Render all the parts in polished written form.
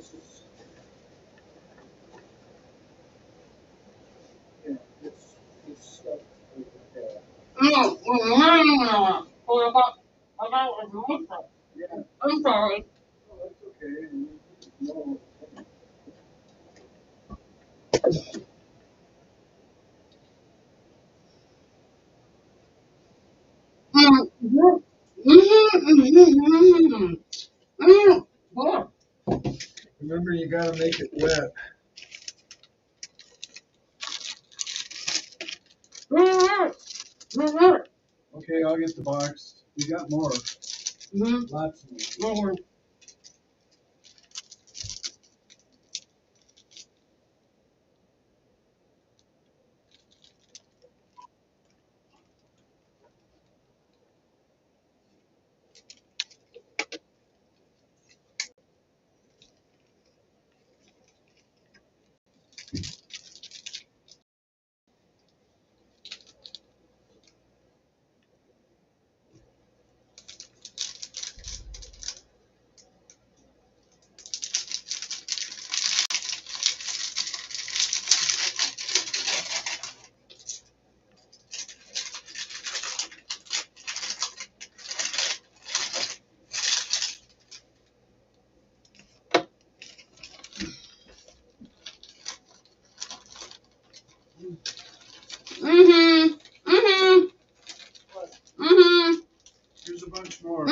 this is, yeah, it's stuff like that. Yeah. I'm sorry. Oh, that's okay. No. Remember, you gotta make it wet. Okay, I'll get the box. We got more. Lots more. Here's a bunch more.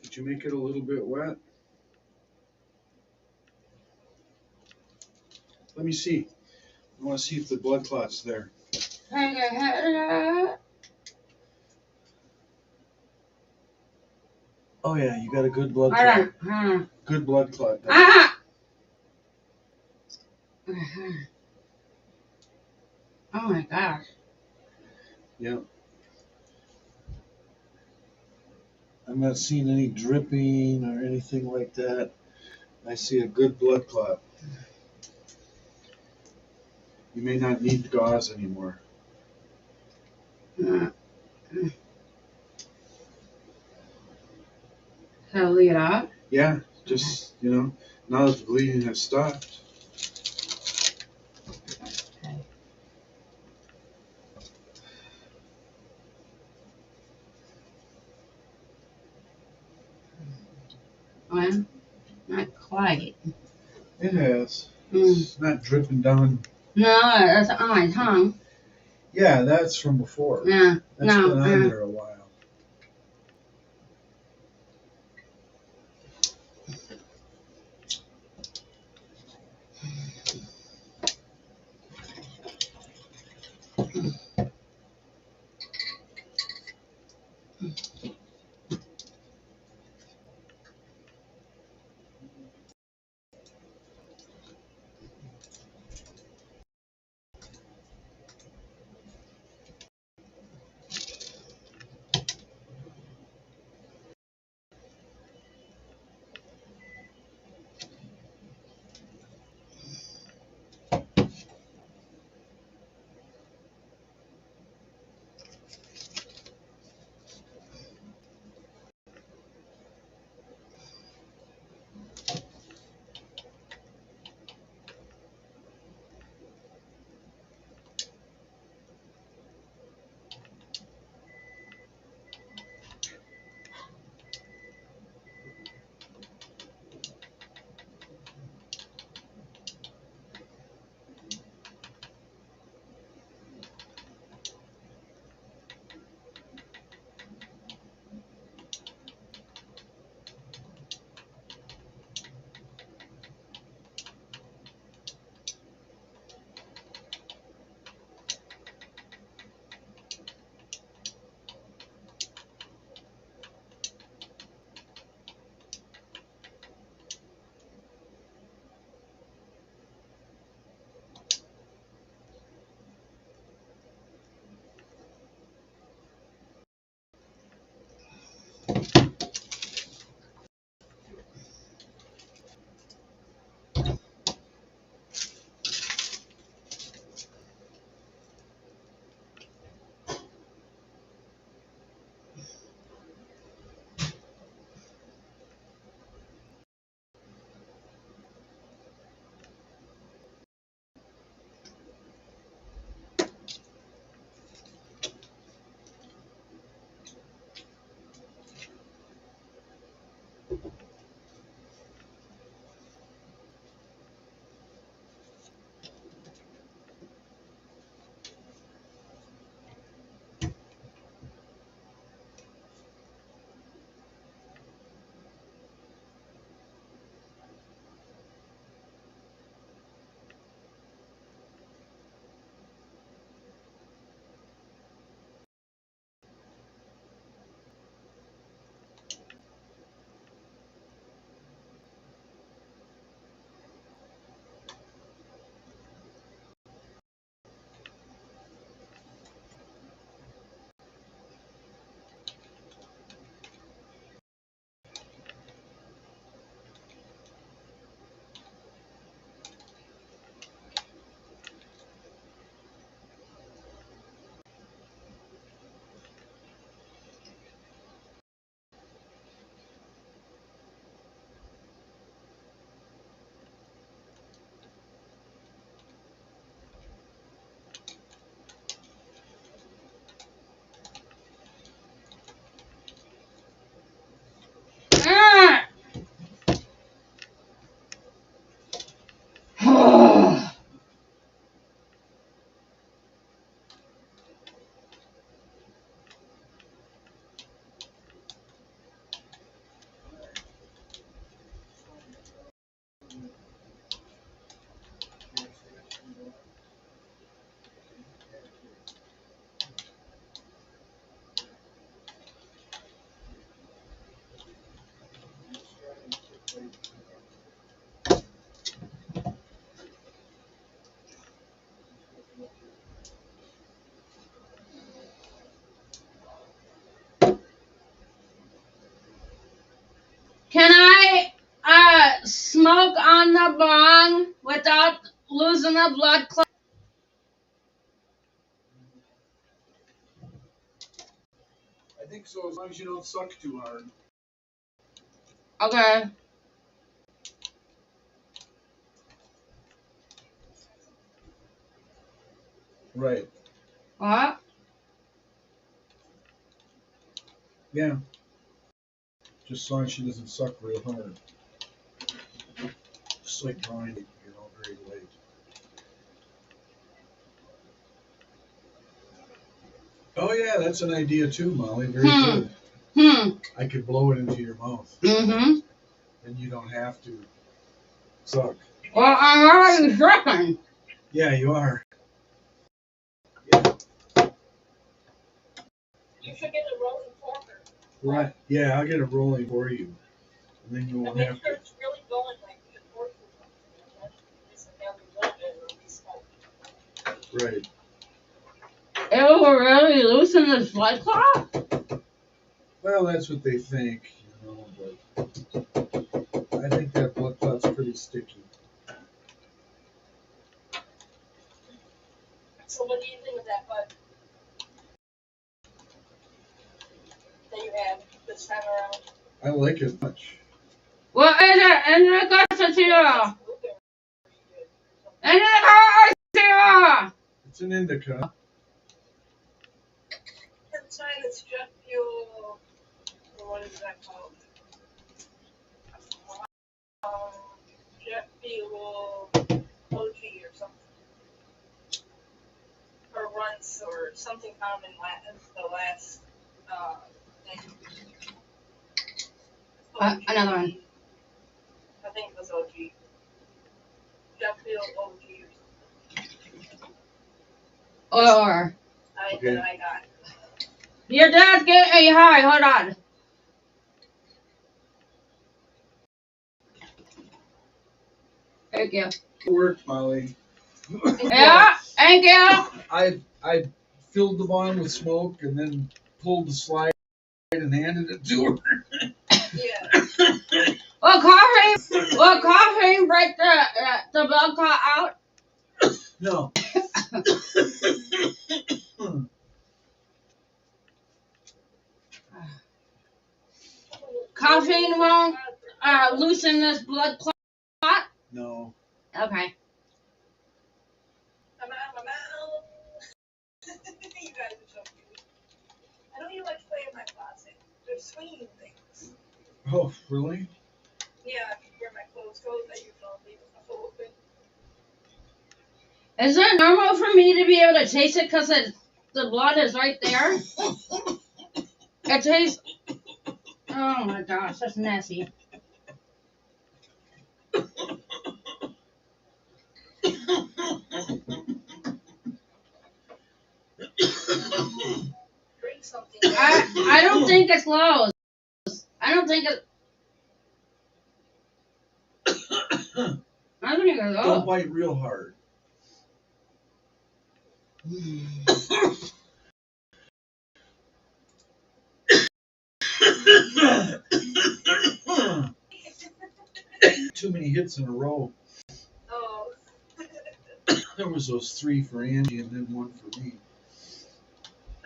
Did you make it a little bit wet? Let me see. I want to see if the blood clot's there. Oh yeah, you got a good blood clot. Good blood clot. Oh my gosh. Yep. I'm not seeing any dripping or anything like that. I see a good blood clot. You may not need gauze anymore. So leave it off? Yeah, just, now that the bleeding has stopped. Okay. Well, not quite. It has. It's not dripping down. No, that's on my tongue. Yeah, that's from before. Yeah. That's been on there a while. Can I smoke on the bong without losing the blood clot? I think so, as long as you don't suck too hard. Okay. Right. What? Yeah. Just as long as she doesn't suck real hard. Just like grinding, very late. Oh yeah, that's an idea too, Molly. Very good. I could blow it into your mouth. Mm-hmm. And you don't have to suck. Well, I'm already sucking. Yeah, you are. You should get a rolling forker. Right. Yeah, I'll get it rolling for you. And then you And won't make have sure to. it's really going like the fork or something. It's a heavy little bit or be smoke. Right. It will really loosen this blood clot? Well, that's what they think, but I think that blood clot's pretty sticky. So what do you think of that bud that you had this time around? I like it much. What is it? En el castillo. Blueberry. En el castillo. It's an indica. Inside it's jet fuel. What is that called? Jet fuel OG or something. Or runs or something found in the last thing. Another one. I think it was OG. Jet fuel OG or something. Or. Okay. That I got. Your dad's getting a high. Hold on. Thank you. It worked, Molly. Yeah, thank you. I filled the bong with smoke and then pulled the slide and handed it to her. Yeah. Will coughing break the blood clot out? No. Coughing won't loosen this blood clot? No. Okay. I'm out. You guys are so cute. I know you like to play in my closet. There's swinging things. Oh, really? Yeah, where my clothes go, I usually leave them open. Is it normal for me to be able to taste it because the blood is right there? It tastes. Oh my gosh, that's nasty. Drink something. I don't think it's closed. I don't think it. I don't think it's Don't closed. bite real hard. Too many hits in a row. Oh. There was those 3 for Angie and then 1 for me.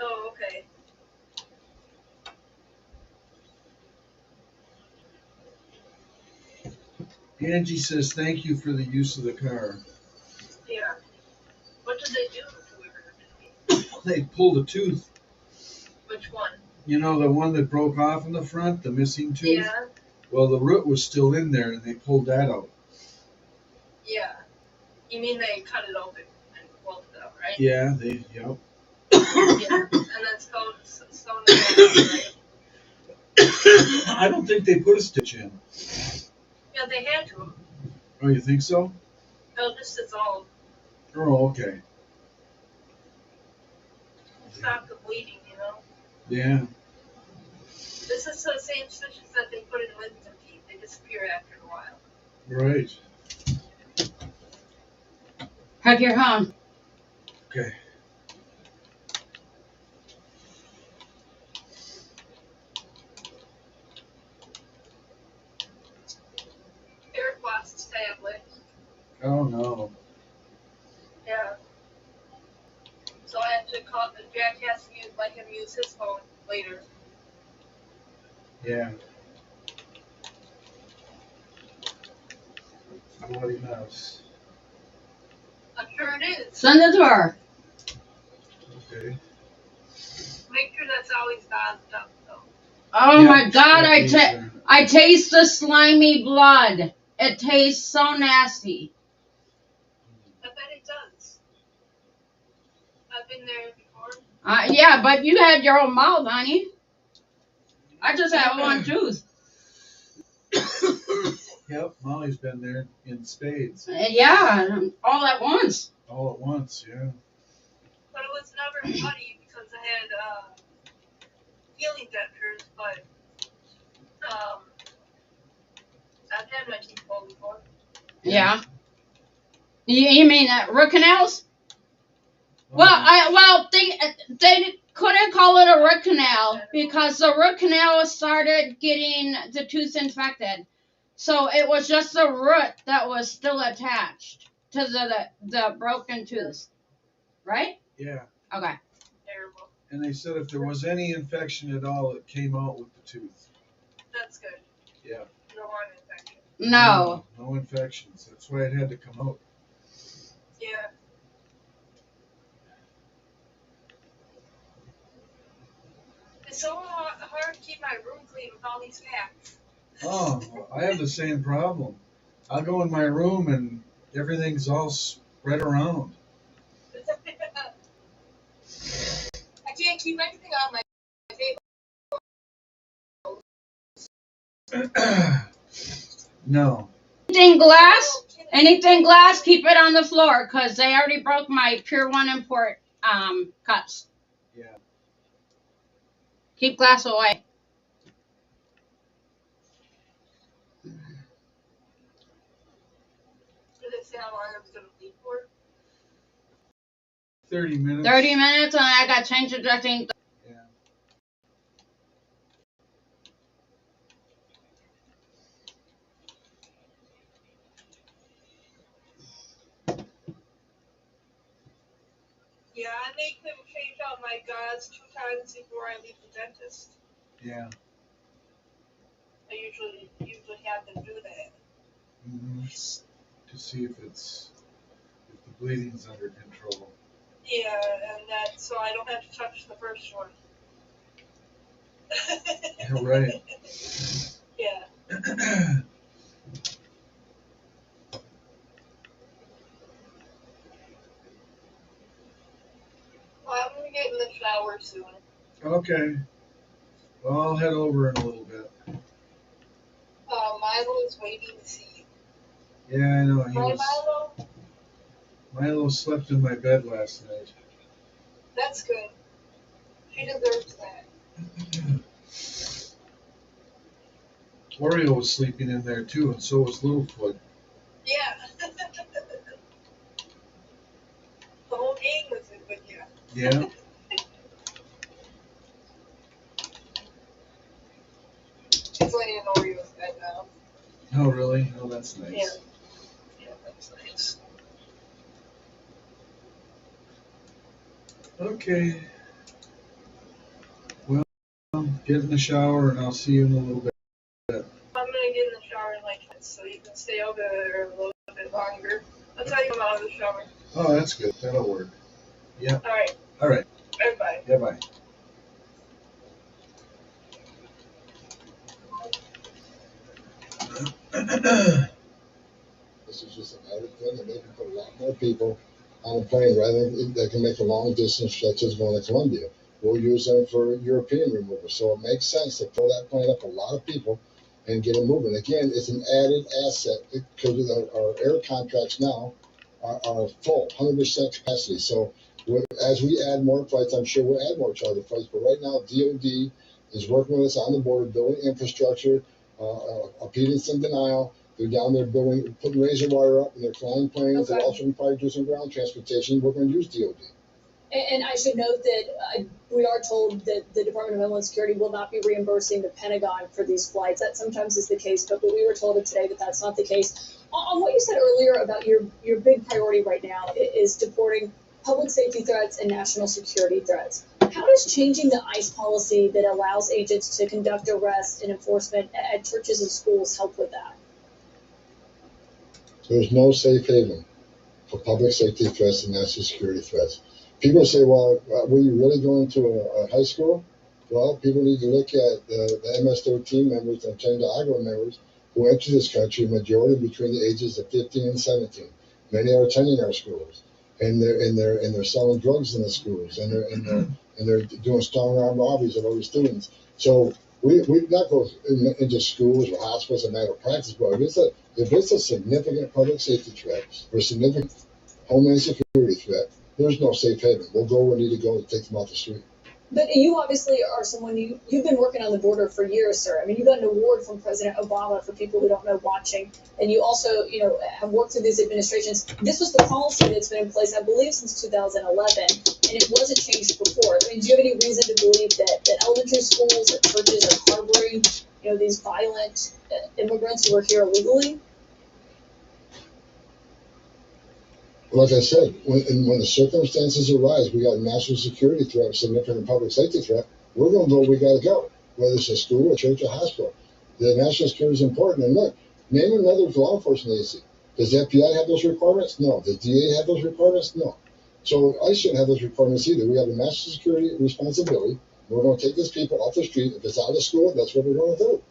Oh, okay. Angie says thank you for the use of the car. Yeah. What did they do to her? They pulled a tooth. Which one? You know, the one that broke off in the front, the missing tooth? Yeah. Well, the root was still in there and they pulled that out. Yeah. You mean they cut it open and pulled it out, right? Yeah, yep. Yeah. And that's called sewn right? I don't think they put a stitch in. Yeah, they had to. Oh, you think so? They'll just dissolve. Oh, okay. Stop the bleeding, you know? Yeah. This is the same stitches that they put in wisdom teeth. They disappear after a while. Right. Have your home. Okay. Oh no. Yeah. So I have to call. Jack has to let him use his phone later. Yeah. Bloody mess. I'm sure it is. Send it to her. Okay. Make sure that's always balanced up, though. Oh Yeah, my God! these I taste the slimy blood. It tastes so nasty. I bet it does. I've been there before. Yeah, but you had your own mouth, honey. I just have one tooth. Yep, Molly's been there in spades. Yeah, all at once. All at once, yeah. But it was never funny because I had healing dentures, but I've had my teeth pulled before. Yeah. You mean root canals? Well, they couldn't call it a root canal because the root canal started getting the tooth infected, so it was just the root that was still attached to the broken tooth, right? Yeah. Okay. Terrible. And they said if there was any infection at all, it came out with the tooth. That's good. Yeah. You don't want an infection. No. No infections. That's why it had to come out. Yeah. It's so hard to keep my room clean with all these cats. Oh, well, I have the same problem. I'll go in my room and everything's all spread around. I can't keep anything on my table. No. Anything glass, keep it on the floor because they already broke my Pure One Import cups. Yeah. Keep glass away. Did they say how long I was going to leave for? 30 minutes. 30 minutes, and I got changed the dressing. Yeah. Yeah, I make them change out my gauze 2 times before I leave the dentist. Yeah. I usually have them do that. Mm-hmm. To see if the bleeding's under control. Yeah, and that so I don't have to touch the first one. Right. Yeah. Well, I'm gonna get in the shower soon. Okay. Well, I'll head over in a little bit. Milo is waiting to see you. Yeah, I know. Milo? Milo slept in my bed last night. That's good. She deserves that. Oreo was sleeping in there too, and so was Littlefoot. Yeah. The whole gang was in with you. Yeah. She's laying in Oreo's bed now. Oh, really? Oh, that's nice. Yeah. Yeah, that's nice. Okay. Well, get in the shower, and I'll see you in a little bit. I'm gonna get in the shower in like 10 minutes, so you can stay over there a little bit longer. I'll tell you when I'm out of the shower. Oh, that's good. That'll work. Yeah. All right. All right. Bye. Yeah, bye. This is just an added thing that they can put a lot more people on a plane rather than they can make a long distance such as going to Colombia. We'll use them for European removal. So it makes sense to fill that plane up a lot of people and get them moving. Again, it's an added asset because our air contracts now are full, 100% capacity. So as we add more flights, I'm sure we'll add more charter flights. But right now, DOD is working with us on the border, building infrastructure, appealing some denial. They're down there putting razor wire up, and they're flying planes. Okay. They're also probably do some ground transportation. We're going to use DOD. And I should note that we are told that the Department of Homeland Security will not be reimbursing the Pentagon for these flights. That sometimes is the case, but we were told today that that's not the case. On what you said earlier about your big priority right now is deporting public safety threats and national security threats. How does changing the ICE policy that allows agents to conduct arrests and enforcement at churches and schools help with that? There's no safe haven for public safety threats and national security threats. People say, well, were you really going to a high school? Well, people need to look at the MS-13 members and Agua members who entered this country, majority between the ages of 15 and 17. Many are attending our schools, and they're selling drugs in the schools, and they're doing strong arm robberies of other students. So we not go into schools or hospitals as a matter of practice, but if it's a significant public safety threat or a significant homeland security threat, there's no safe haven. We'll go where we need to go to take them off the street. But you obviously are someone, you've been working on the border for years, sir. I mean, you got an award from President Obama for people who don't know watching. And you also, have worked through these administrations. This was the policy that's been in place, I believe, since 2011. And it wasn't changed before. I mean, do you have any reason to believe that elementary schools or churches are harboring, these violent immigrants who are here illegally? Like I said, when the circumstances arise, we got a national security threat, a significant public safety threat, we're going to go where we got to go, whether it's a school, a church, a hospital. The national security is important. And look, name another law enforcement agency. Does the FBI have those requirements? No. Does the DA have those requirements? No. So I shouldn't have those requirements either. We have a national security responsibility. We're going to take these people off the street. If it's out of school, that's what we're going to do.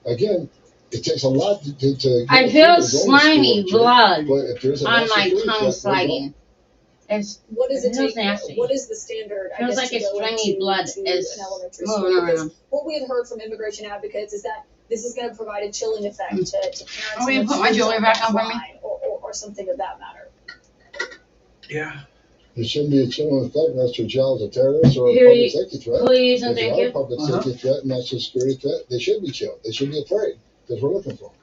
Again, it takes a lot to I feel slimy blood on my tongue threat, sliding. What does it feels take? nasty. What is the standard? Feels like it's slimy blood is moving around. What we had heard from immigration advocates is that this is going to provide a chilling effect to parents. Will you put my jewelry back on for me? Or something of that matter. Yeah. There shouldn't be a chilling effect unless your child is a terrorist or a Here, public safety threat. please and If thank they are you. a public safety threat, national security threat, they should be chilled. They should be afraid because we're looking for them.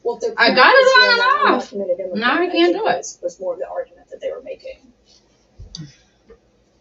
Well, if they're I got it on and parents off. who are undocumented immigrants, Now I can't think do it. was more of the argument that they were making.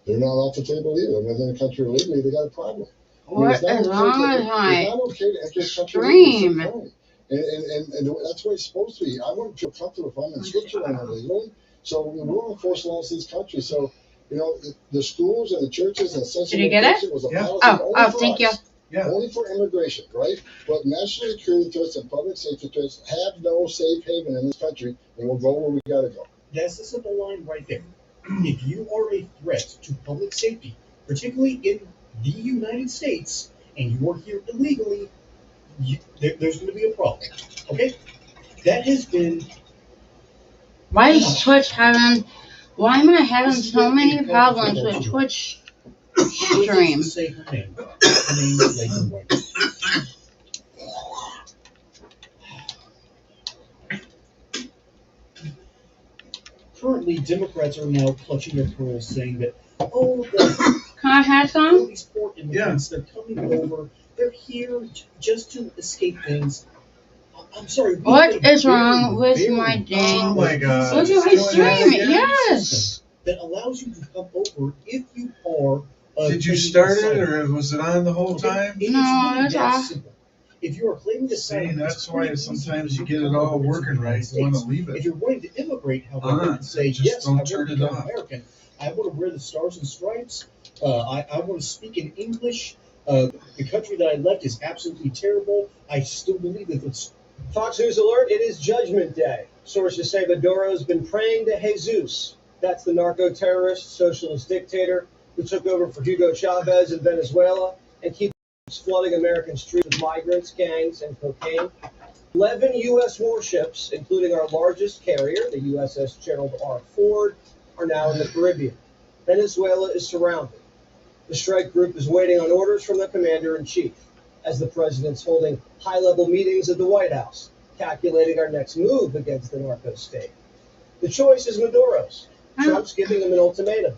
They're not off the table either. Within the country illegally, they got a problem. What It's not is okay wrong with it's my not okay to enter the country illegally. stream? It's a crime. And that's what it's supposed to be. I wouldn't feel comfortable if I'm in Switzerland illegally. So we will enforce laws in this country. So, the schools and the churches and Did you get it? was a Yeah. policy only for Thank you. us. Yeah. Only for immigration, right? But national security threats and public safety threats have no safe haven in this country, and we'll go where we gotta go. That's the simple line right there. If you are a threat to public safety, particularly in the United States, and you are here illegally, there's going to be a problem. Okay? That has been. Why is Twitch having? Why am I having so many problems with Twitch stream? Say her name. Her name is Lakeland White. Currently, Democrats are now clutching their pearls, saying that, Can I have some? these poor immigrants, they're coming over, they're here just to escape things. I'm sorry. What is wrong with my dang? Oh my God. Look at my stream. Yes. That allows you to come over if you are. Did you start it, or was it on the whole time? No, it's off. Simple. If you are claiming asylum, See, that's why sometimes you get it all working right. You want to leave If it. you're wanting to immigrate, however, and say, just yes, I don't want to turn it become off. American, I want to wear the stars and stripes, I want to speak in English, the country that I left is absolutely terrible, I still believe that it's... Fox News alert, it is Judgment Day. Sources say Maduro's been praying to Jesus. That's the narco-terrorist, socialist dictator who took over for Hugo Chavez in Venezuela and keeps flooding American streets with migrants, gangs, and cocaine. 11 U.S. warships, including our largest carrier, the USS Gerald R. Ford, are now in the Caribbean. Venezuela is surrounded. The strike group is waiting on orders from the commander-in-chief, as the president's holding high-level meetings at the White House, calculating our next move against the narco state. The choice is Maduro's. Trump's giving him an ultimatum: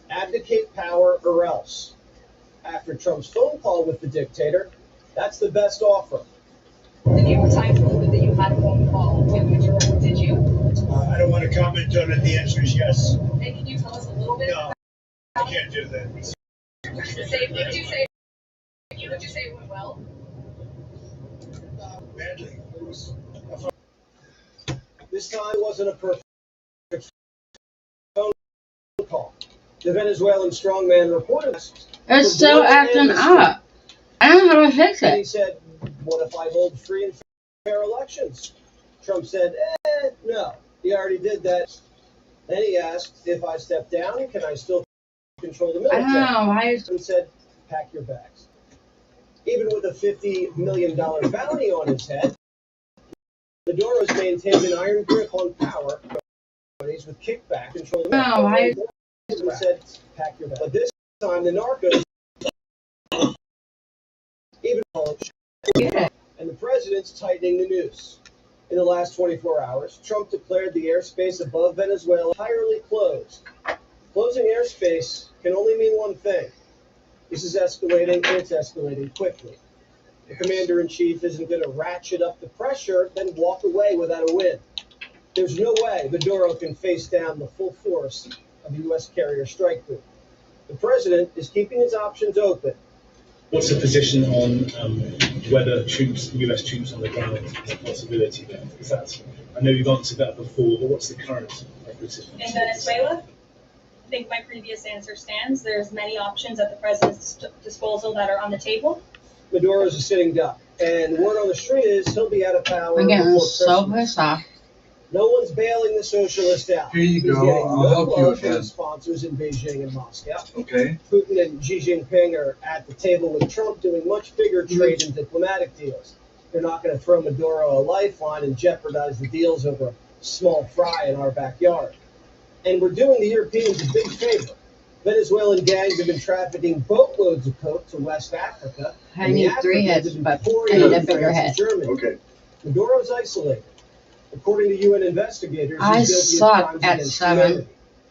abdicate power or else. After Trump's phone call with the dictator, that's the best offer. The New York Times reported that you had a phone call with Maduro. Did you? I don't want to comment on it. The answer is yes. And can you tell us a little bit? No. I can't do that. Would you say it went well? Badly. It was This time wasn't a perfect phone call. The Venezuelan strongman reported It's still acting up. I don't know how to fix and he it. said, "What if I hold free and fair elections?" Trump said, no, he already did that. Then he asked, if I step down, can I still control the I military? don't know why. And said, pack your bags. Even with a $50 million bounty on his head, Maduro's maintained an iron grip on power with kickback control. No, why? And said, pack your bags. But this time, the narcos even called it, and the president's tightening the noose. In the last 24 hours, Trump declared the airspace above Venezuela entirely closed. Closing airspace can only mean one thing. This is escalating, and it's escalating quickly. The commander-in-chief isn't going to ratchet up the pressure, then walk away without a win. There's no way Maduro can face down the full force of the U.S. carrier strike group. The president is keeping his options open. What's the position on whether U.S. troops on the ground is a possibility there? Because that's, I know you've answered that before, but what's the current position? In Venezuela, I think my previous answer stands. There's many options at the president's disposal that are on the table. Maduro's a sitting duck, and the word on the street is he'll be out of power I'm getting before so Christmas. pissed off. No one's bailing the socialist out. Here you He's go. getting I'll no help you love from again. his sponsors in Beijing and Moscow. Okay. Putin and Xi Jinping are at the table with Trump doing much bigger trade and diplomatic deals. They're not going to throw Maduro a lifeline and jeopardize the deals over a small fry in our backyard. And we're doing the Europeans a big favor. Venezuelan gangs have been trafficking boatloads of coke to West Africa. I and the need 3 Africans heads, have been but pouring I need into a bigger France and head. Germany. Okay. Maduro's isolated. According to UN investigators, I he's guilty suck of crimes at against 7. humanity,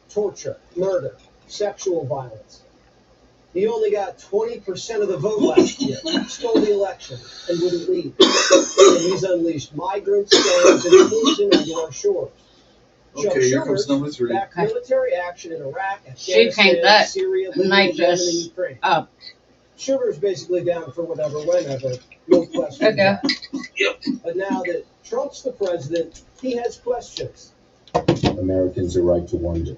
torture, murder, sexual violence. He only got 20% of the vote last year, stole the election, and wouldn't leave. And he's unleashed migrants, gangs, and poison on our shores. Chuck Okay, here comes Schumer's number 3. backed military action in Iraq, She Afghanistan, cranked that Syria, Libya, nitrous Yemen, and Ukraine. up. Schumer's basically down for whatever, whenever, no question. Okay. But now that Trump's the president, he has questions. Americans are right to wonder,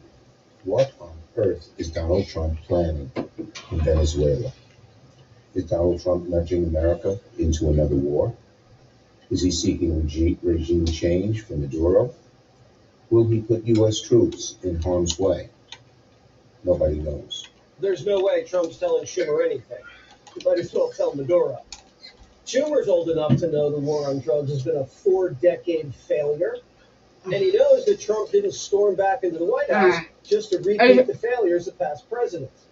what on earth is Donald Trump planning in Venezuela? Is Donald Trump nudging America into another war? Is he seeking regime change for Maduro? Will he put U.S. troops in harm's way? Nobody knows. There's no way Trump's telling Schumer anything. He might as well tell Maduro. Schumer's old enough to know the war on drugs has been a 4-decade failure. And he knows that Trump didn't storm back into the White House just to repeat the failures of past presidents.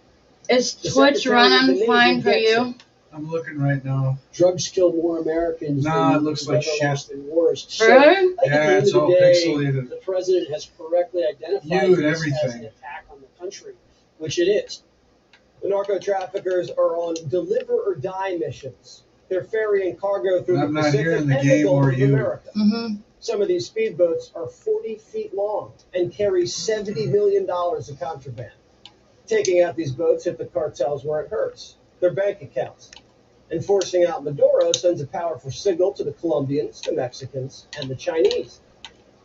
Is The Twitch Secretary of the running Navy fine for gets you? I'm looking right now. Drugs killed more Americans Nah, than it looks like ever shit. lost in wars. So, Really? I think at Yeah, the end it's of all the day, pixelated. the president has correctly identified You and this as everything. an attack on the country, which it is. The narco traffickers are on deliver or die missions. They're ferrying cargo through I'm the not Pacific hearing the and the game Gulf or of you. America. Mm-hmm. Some of these speedboats are 40 feet long and carry $70 million of contraband. Taking out these boats hit the cartels where it hurts, their bank accounts. And forcing out Maduro sends a powerful signal to the Colombians, the Mexicans, and the Chinese.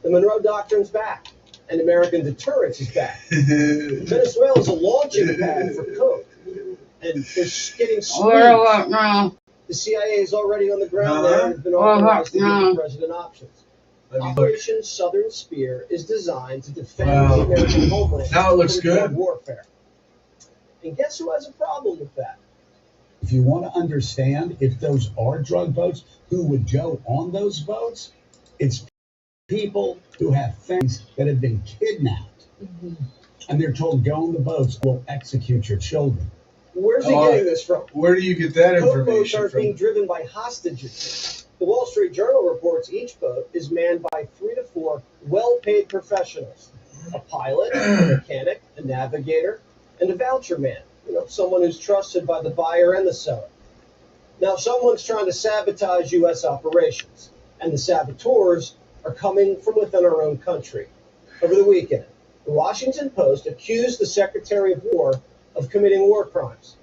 The Monroe Doctrine's back, and American deterrence is back. Venezuela's a launching pad for coke, and they're getting Or what squeezed. now? The CIA is already on the ground there and has been Uh-huh. authorized to give No. the president options. Let me look. Operation Southern Spear is designed to defend Wow. the American homeland Now it looks from drug good. warfare. And guess who has a problem with that? If you want to understand if those are drug boats, who would go on those boats? It's people who have families that have been kidnapped. And they're told, go on the boats, we'll execute your children. Where's he Oh, getting this from? Where do you get that Coke boats information aren't being from? driven by hostages. The Wall Street Journal reports each boat is manned by 3 to 4 well-paid professionals. A pilot, a mechanic, a navigator, and a voucher man. Someone who's trusted by the buyer and the seller. Now, someone's trying to sabotage U.S. operations, and the saboteurs are coming from within our own country. Over the weekend, the Washington Post accused the Secretary of War of committing war crimes.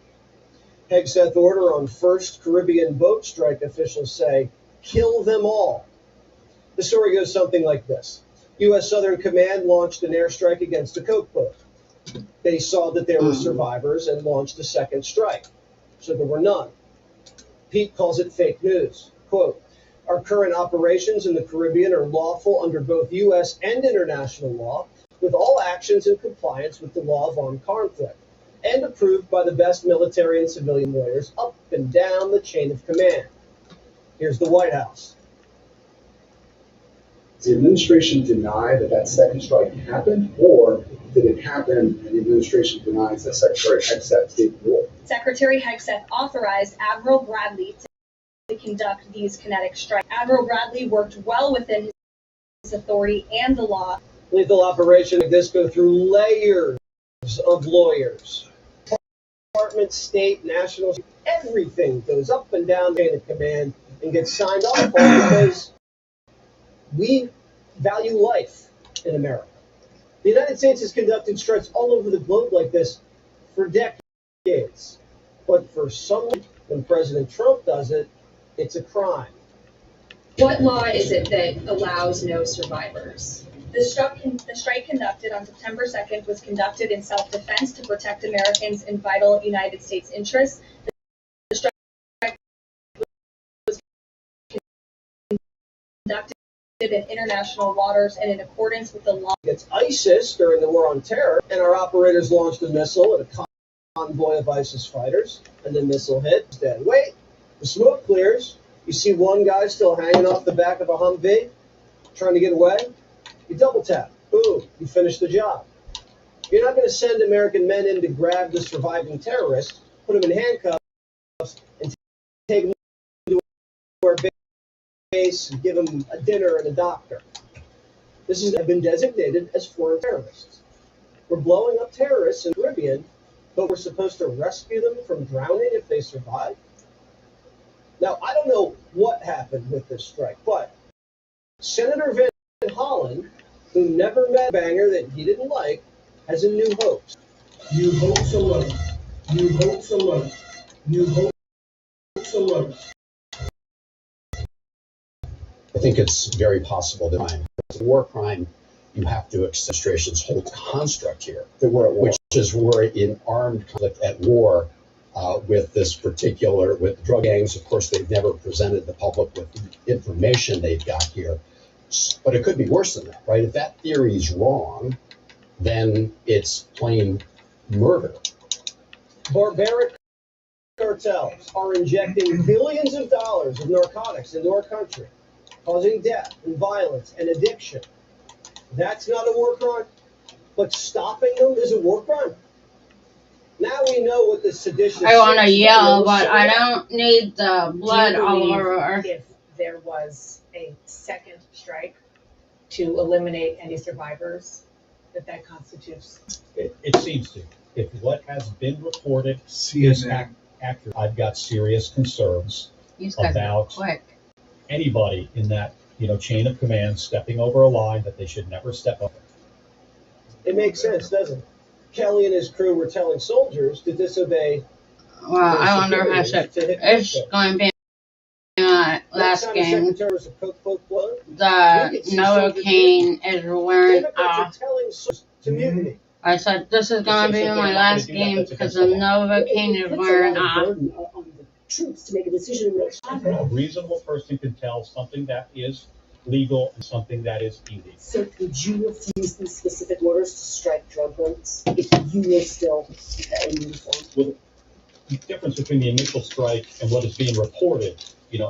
Hegseth order on first Caribbean boat strike, officials say, kill them all. The story goes something like this. U.S. Southern Command launched an airstrike against a coke boat. They saw that there were survivors and launched a second strike. So there were none. Pete calls it fake news. Quote, our current operations in the Caribbean are lawful under both U.S. and international law, with all actions in compliance with the law of armed conflict, and approved by the best military and civilian lawyers up and down the chain of command. Here's the White House. Does the administration deny that that second strike happened, or did it happen and the administration denies that Secretary Hegseth did war? Secretary Hegseth authorized Admiral Bradley to conduct these kinetic strikes. Admiral Bradley worked well within his authority and the law. Lethal operation like this go through layers of lawyers. Department, state, national, everything goes up and down the chain of command and gets signed off on because we value life in America. The United States has conducted strikes all over the globe like this for decades. But for some reason, when President Trump does it, it's a crime. What law is it that allows no survivors? The strike conducted on September 2nd was conducted in self-defense to protect Americans in vital United States interests. The strike was conducted in international waters and in accordance with the law. It's ISIS during the war on terror, and our operators launched a missile at a convoy of ISIS fighters, and the missile hit. Dead. Wait, the smoke clears. You see one guy still hanging off the back of a Humvee, trying to get away. You double tap. Boom, you finish the job. You're not going to send American men in to grab the surviving terrorist, put him in handcuffs, and take him to our base and give him a dinner and a doctor. This has been designated as foreign terrorists. We're blowing up terrorists in the Caribbean, but we're supposed to rescue them from drowning if they survive? Now, I don't know what happened with this strike, but Senator Van Hollen, who never met a banger that he didn't like, has a new hope. New hopes alone. New hopes alone. New hopes alone. I think it's very possible that it's a war crime. You have to accept administration's whole construct here, which is we're in armed conflict at war with this particular, with drug gangs. Of course, they've never presented the public with the information they've got here. But it could be worse than that, right? If that theory is wrong, then it's plain murder. Barbaric cartels are injecting billions of dollars of narcotics into our country, causing death and violence and addiction. That's not a war crime, but stopping them is a war crime. Now we know what the seditious... I want to yell, but I don't need the blood all over. If there was a second strike to eliminate any survivors, that constitutes... It seems to. If what has been reported is accurate, I've got serious concerns about anybody in that chain of command stepping over a line that they should never step over. It makes sense, doesn't it? Kelly and his crew were telling soldiers to disobey. Well, I wonder how it's going to be my last game. The Novocaine is wearing off. I said this is going to be my last game because the Novocaine is wearing off. Troops to make a decision. A reasonable person can tell something that is legal and something that is illegal. So would you refuse these specific orders to strike drug lords if you were still in uniform? Well, the difference between the initial strike and what is being reported,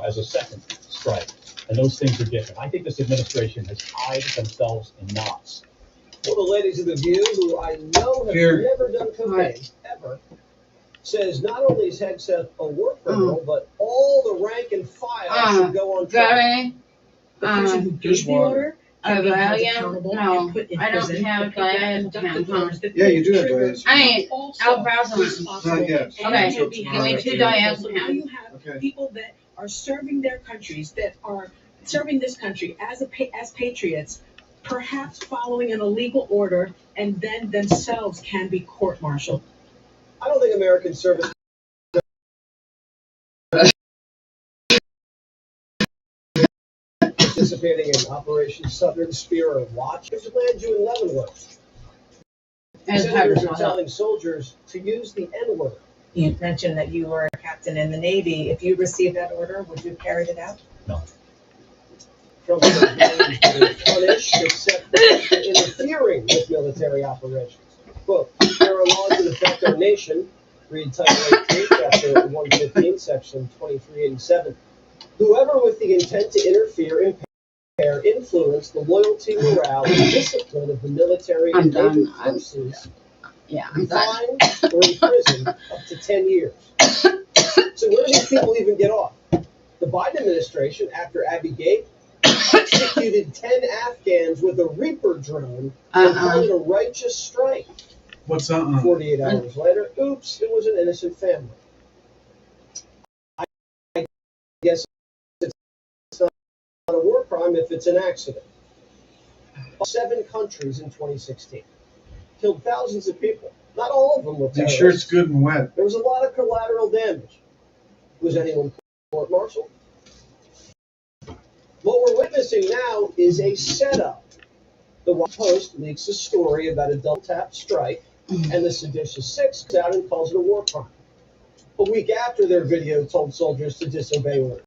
as a second strike, and those things are different. I think this administration has tied themselves in knots. One of the ladies of the View, who I know have never done cocaine, ever, says not only is Hegseth a war criminal, but all the rank and file should go on trial. The person who gives the order can be held accountable and put in prison. I don't have diazepam. Yeah, you do have diazepam. I ain't alprazolam. Not yet. Okay, give me 2 diazepam. Now you have people that are serving their countries, that are serving this country as patriots, perhaps following an illegal order, and then themselves can be court-martialed. I don't think American service participating in Operation Southern Spear or Watch is land you in Leavenworth. Senators are telling soldiers to use the N-word. You mentioned that you were a captain in the Navy. If you received that order, would you have carried it out? No. Trump says Marines are punished except for interfering with military operations. Quote, there are laws in effect our nation, read Title 18, Chapter 115, Section 2387. Whoever with the intent to interfere, impair, influence the loyalty, morale, and discipline of the military and naval forces be fined or imprisoned up to 10 years. So where do these people even get off? The Biden administration, after Abbey Gate, executed 10 Afghans with a Reaper drone and called it a righteous strike. What's that? 48 hours later, oops, it was an innocent family. I guess it's not a war crime if it's an accident. 7 countries in 2016 killed thousands of people. Not all of them were terrorists. Make sure it's good and wet. There was a lot of collateral damage. Was anyone court-martialed? What we're witnessing now is a setup. The Washington Post leaks a story about a double-tap strike, and the seditious six comes out and calls it a war crime. A week after their video told soldiers to disobey orders.